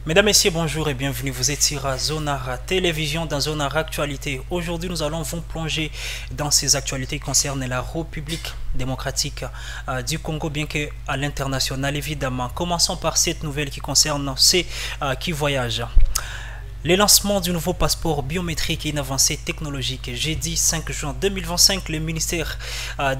Mesdames, Messieurs, bonjour et bienvenue. Vous êtes sur Zonara Télévision dans Zonara Actualité. Aujourd'hui, nous allons vous plonger dans ces actualités qui concernent la République démocratique du Congo, bien qu'à l'international, évidemment. Commençons par cette nouvelle qui concerne ceux qui voyagent. Le lancement du nouveau passeport biométrique est une avancée technologique. Jeudi 5 juin 2025, le ministère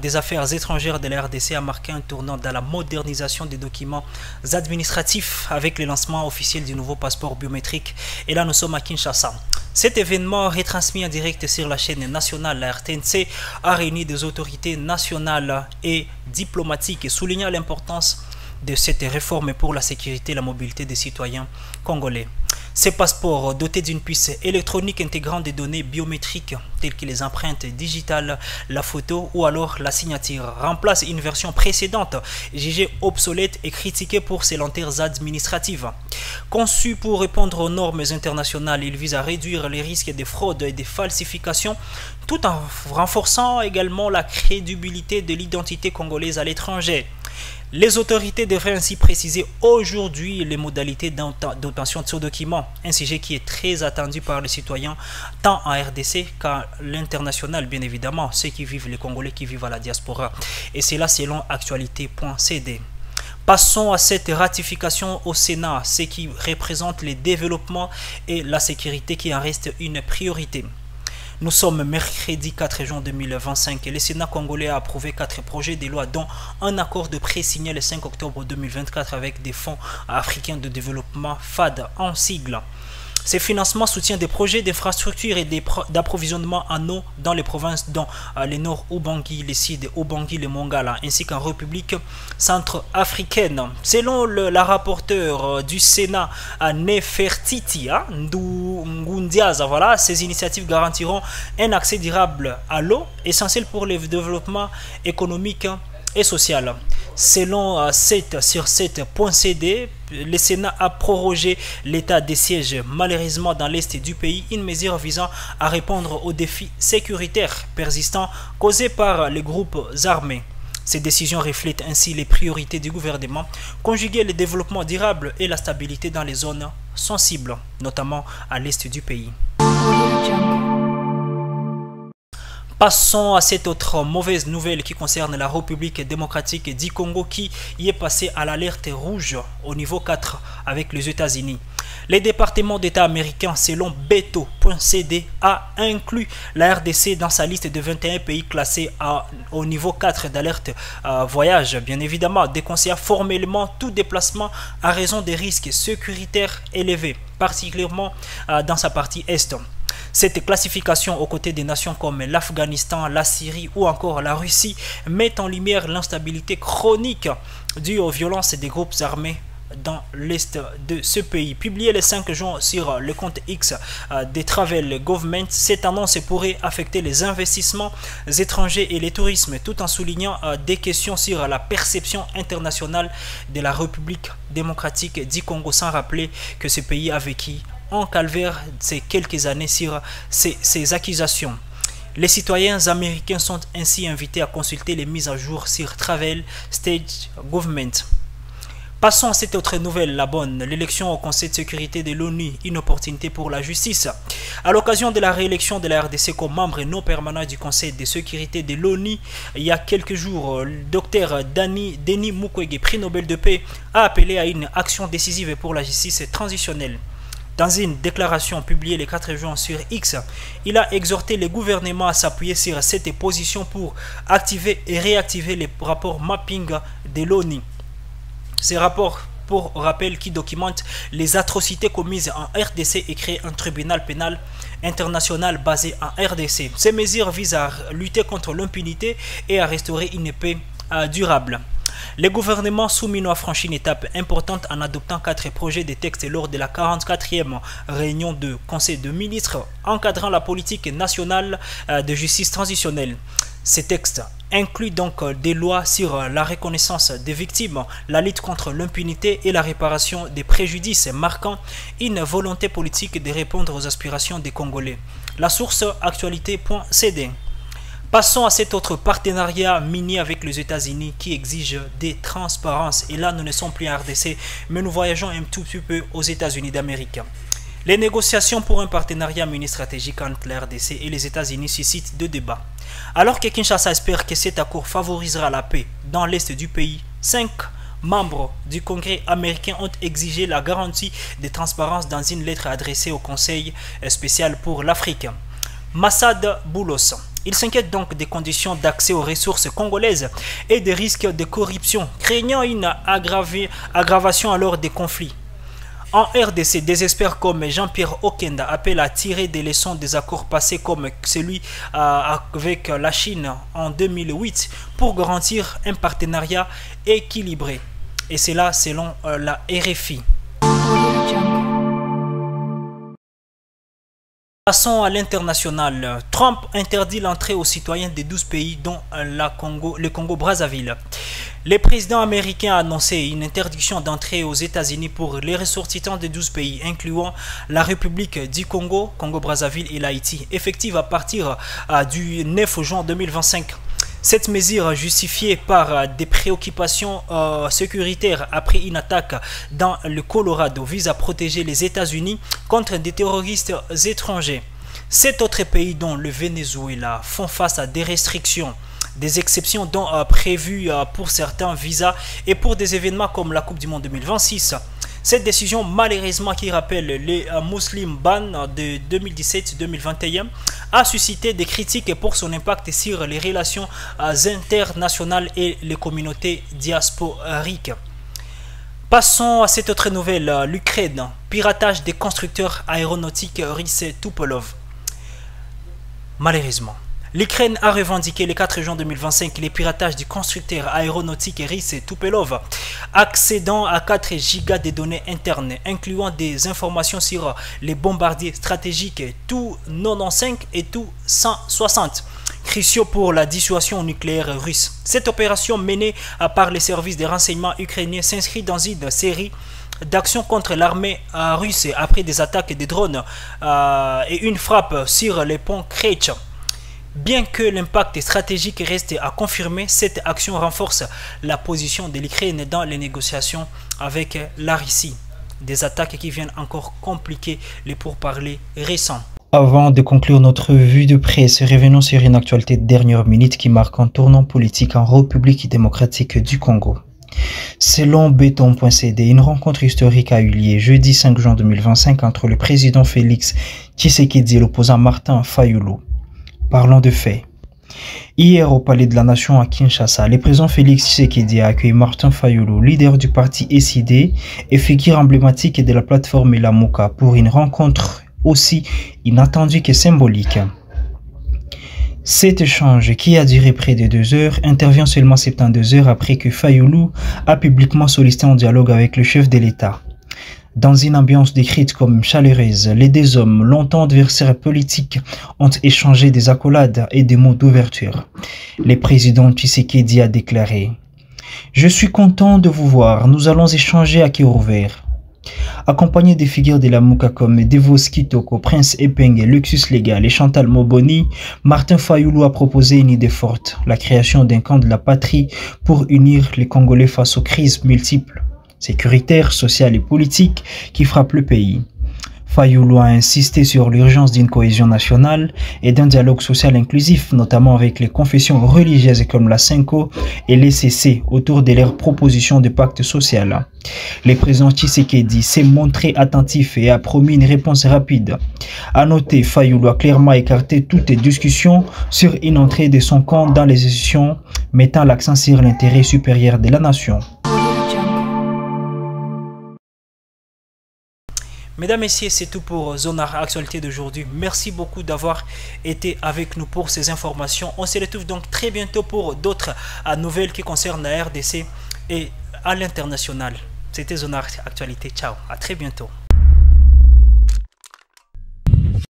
des Affaires étrangères de la RDC a marqué un tournant dans la modernisation des documents administratifs avec le lancement officiel du nouveau passeport biométrique. Et là, nous sommes à Kinshasa. Cet événement, retransmis en direct sur la chaîne nationale, la RTNC, a réuni des autorités nationales et diplomatiques et soulignant l'importance de cette réforme pour la sécurité et la mobilité des citoyens congolais. Ces passeports dotés d'une puce électronique intégrant des données biométriques telles que les empreintes digitales, la photo ou alors la signature remplacent une version précédente jugée obsolète et critiquée pour ses lenteurs administratives. Conçu pour répondre aux normes internationales, il vise à réduire les risques de fraude et de falsification tout en renforçant également la crédibilité de l'identité congolaise à l'étranger. Les autorités devraient ainsi préciser aujourd'hui les modalités d'obtention de ce document, un sujet qui est très attendu par les citoyens, tant en RDC qu'à l'international, bien évidemment, ceux qui vivent, les Congolais qui vivent à la diaspora. Et c'est là selon actualité.cd. Passons à cette ratification au Sénat, ce qui représente le développement et la sécurité qui en reste une priorité. Nous sommes mercredi 4 juin 2025 et le Sénat congolais a approuvé 4 projets de loi dont un accord de prêt signé le 5 octobre 2024 avec des fonds africains de développement FAD en sigle. Ces financements soutiennent des projets d'infrastructure et d'approvisionnement en eau dans les provinces dont le nord Ubangi, le sud Ubangi, le Mongala, ainsi qu'en République centrafricaine. Selon la rapporteure du Sénat, Nefertiti Ngundiaza, voilà, ces initiatives garantiront un accès durable à l'eau, essentiel pour le développement économique et social. Selon 7.cd, le Sénat a prorogé l'état de siège malheureusement dans l'est du pays, une mesure visant à répondre aux défis sécuritaires persistants causés par les groupes armés. Ces décisions reflètent ainsi les priorités du gouvernement, conjuguer le développement durable et la stabilité dans les zones sensibles, notamment à l'est du pays. Passons à cette autre mauvaise nouvelle qui concerne la République démocratique du Congo qui y est passée à l'alerte rouge au niveau 4 avec les États-Unis. Les départements d'État américains, selon Beto.cd, a inclus la RDC dans sa liste de 21 pays classés au niveau 4 d'alerte voyage. Bien évidemment, déconseille formellement tout déplacement à raison des risques sécuritaires élevés, particulièrement dans sa partie Est. Cette classification aux côtés des nations comme l'Afghanistan, la Syrie ou encore la Russie met en lumière l'instabilité chronique due aux violences des groupes armés dans l'est de ce pays. Publié le 5 juin sur le compte X des Travel Government, cette annonce pourrait affecter les investissements étrangers et le tourisme, tout en soulignant des questions sur la perception internationale de la République démocratique du Congo, sans rappeler que ce pays a vécu en calvaire ces quelques années sur ces accusations. Les citoyens américains sont ainsi invités à consulter les mises à jour sur Travel State Government. Passons à cette autre nouvelle, la bonne, l'élection au Conseil de sécurité de l'ONU, une opportunité pour la justice. À l'occasion de la réélection de la RDC comme membre non permanent du Conseil de sécurité de l'ONU, il y a quelques jours, le docteur Denis Mukwege, prix Nobel de paix, a appelé à une action décisive pour la justice transitionnelle. Dans une déclaration publiée le 4 juin sur X, il a exhorté le gouvernement à s'appuyer sur cette position pour activer et réactiver les rapports mapping de l'ONU. Ces rapports, pour rappel, qui documentent les atrocités commises en RDC et créent un tribunal pénal international basé en RDC. Ces mesures visent à lutter contre l'impunité et à restaurer une paix durable. Le gouvernement souminois a franchi une étape importante en adoptant 4 projets de texte lors de la 44e réunion du Conseil de ministres encadrant la politique nationale de justice transitionnelle. Ces textes incluent donc des lois sur la reconnaissance des victimes, la lutte contre l'impunité et la réparation des préjudices, marquant une volonté politique de répondre aux aspirations des Congolais. La source actualité.cd. Passons à cet autre partenariat minier avec les États-Unis qui exige des transparences. Et là, nous ne sommes plus en RDC, mais nous voyageons un tout petit peu aux États-Unis d'Amérique. Les négociations pour un partenariat minier stratégique entre la RDC et les États-Unis suscitent deux débats. Alors que Kinshasa espère que cet accord favorisera la paix dans l'est du pays, 5 membres du Congrès américain ont exigé la garantie de transparence dans une lettre adressée au Conseil spécial pour l'Afrique. Massad Boulos. Il s'inquiète donc des conditions d'accès aux ressources congolaises et des risques de corruption, craignant une aggravation alors des conflits. En RDC, des experts comme Jean-Pierre Okenda appellent à tirer des leçons des accords passés comme celui avec la Chine en 2008 pour garantir un partenariat équilibré. Et c'est là selon la RFI. Passons à l'international. Trump interdit l'entrée aux citoyens des 12 pays dont le Congo-Brazzaville. Le président américain a annoncé une interdiction d'entrée aux États-Unis pour les ressortissants de 12 pays, incluant la République du Congo, Congo-Brazzaville et l'Haïti, effective à partir du 9 juin 2025. Cette mesure, justifiée par des préoccupations sécuritaires après une attaque dans le Colorado, vise à protéger les États-Unis contre des terroristes étrangers. 7 autres pays, dont le Venezuela, font face à des restrictions, des exceptions dont prévues pour certains visas et pour des événements comme la Coupe du Monde 2026. Cette décision, malheureusement, qui rappelle les Muslim Ban de 2017-2021, a suscité des critiques pour son impact sur les relations internationales et les communautés diasporiques. Passons à cette autre nouvelle, l'Ukraine, piratage des constructeurs aéronautiques russes Tupolev. Malheureusement, l'Ukraine a revendiqué le 4 juin 2025 les piratages du constructeur aéronautique russe Tupolev, accédant à 4 gigas de données internes, incluant des informations sur les bombardiers stratégiques Tu-95 et Tu-160, cruciaux pour la dissuasion nucléaire russe. Cette opération menée par les services de renseignement ukrainiens s'inscrit dans une série d'actions contre l'armée russe après des attaques de drones et une frappe sur les ponts Kerch. Bien que l'impact stratégique reste à confirmer, cette action renforce la position de l'Ukraine dans les négociations avec la Russie. Des attaques qui viennent encore compliquer les pourparlers récents. Avant de conclure notre vue de presse, revenons sur une actualité de dernière minute qui marque un tournant politique en République démocratique du Congo. Selon Béton.cd, une rencontre historique a eu lieu jeudi 5 juin 2025 entre le président Félix Tshisekedi et l'opposant Martin Fayulu. Parlons de faits. Hier, au Palais de la Nation à Kinshasa, le président Félix Tshisekedi a accueilli Martin Fayulu, leader du parti SID et figure emblématique de la plateforme Lamuka, pour une rencontre aussi inattendue que symbolique. Cet échange, qui a duré près de 2 heures, intervient seulement 72 heures après que Fayulu a publiquement sollicité un dialogue avec le chef de l'État. Dans une ambiance décrite comme chaleureuse, les deux hommes, longtemps adversaires politiques, ont échangé des accolades et des mots d'ouverture. Le président Tshisekedi a déclaré « Je suis content de vous voir, nous allons échanger à cœur ouvert ». Accompagné des figures de la Mouka comme Devos Kitoko, Prince Epenge, Luxus Légal et Chantal Moboni, Martin Fayulu a proposé une idée forte, la création d'un camp de la patrie pour unir les Congolais face aux crises multiples, sécuritaires, sociales et politiques qui frappent le pays. Fayulu a insisté sur l'urgence d'une cohésion nationale et d'un dialogue social inclusif, notamment avec les confessions religieuses comme la Senko et l'ECC autour de leurs propositions de pacte social. Le président Tshisekedi s'est montré attentif et a promis une réponse rapide. À noter, Fayulu a clairement écarté toute discussion sur une entrée de son camp dans les institutions, mettant l'accent sur l'intérêt supérieur de la nation. Mesdames et messieurs, c'est tout pour Zonar Actualité d'aujourd'hui. Merci beaucoup d'avoir été avec nous pour ces informations. On se retrouve donc très bientôt pour d'autres nouvelles qui concernent la RDC et à l'international. C'était Zonar Actualité. Ciao, à très bientôt.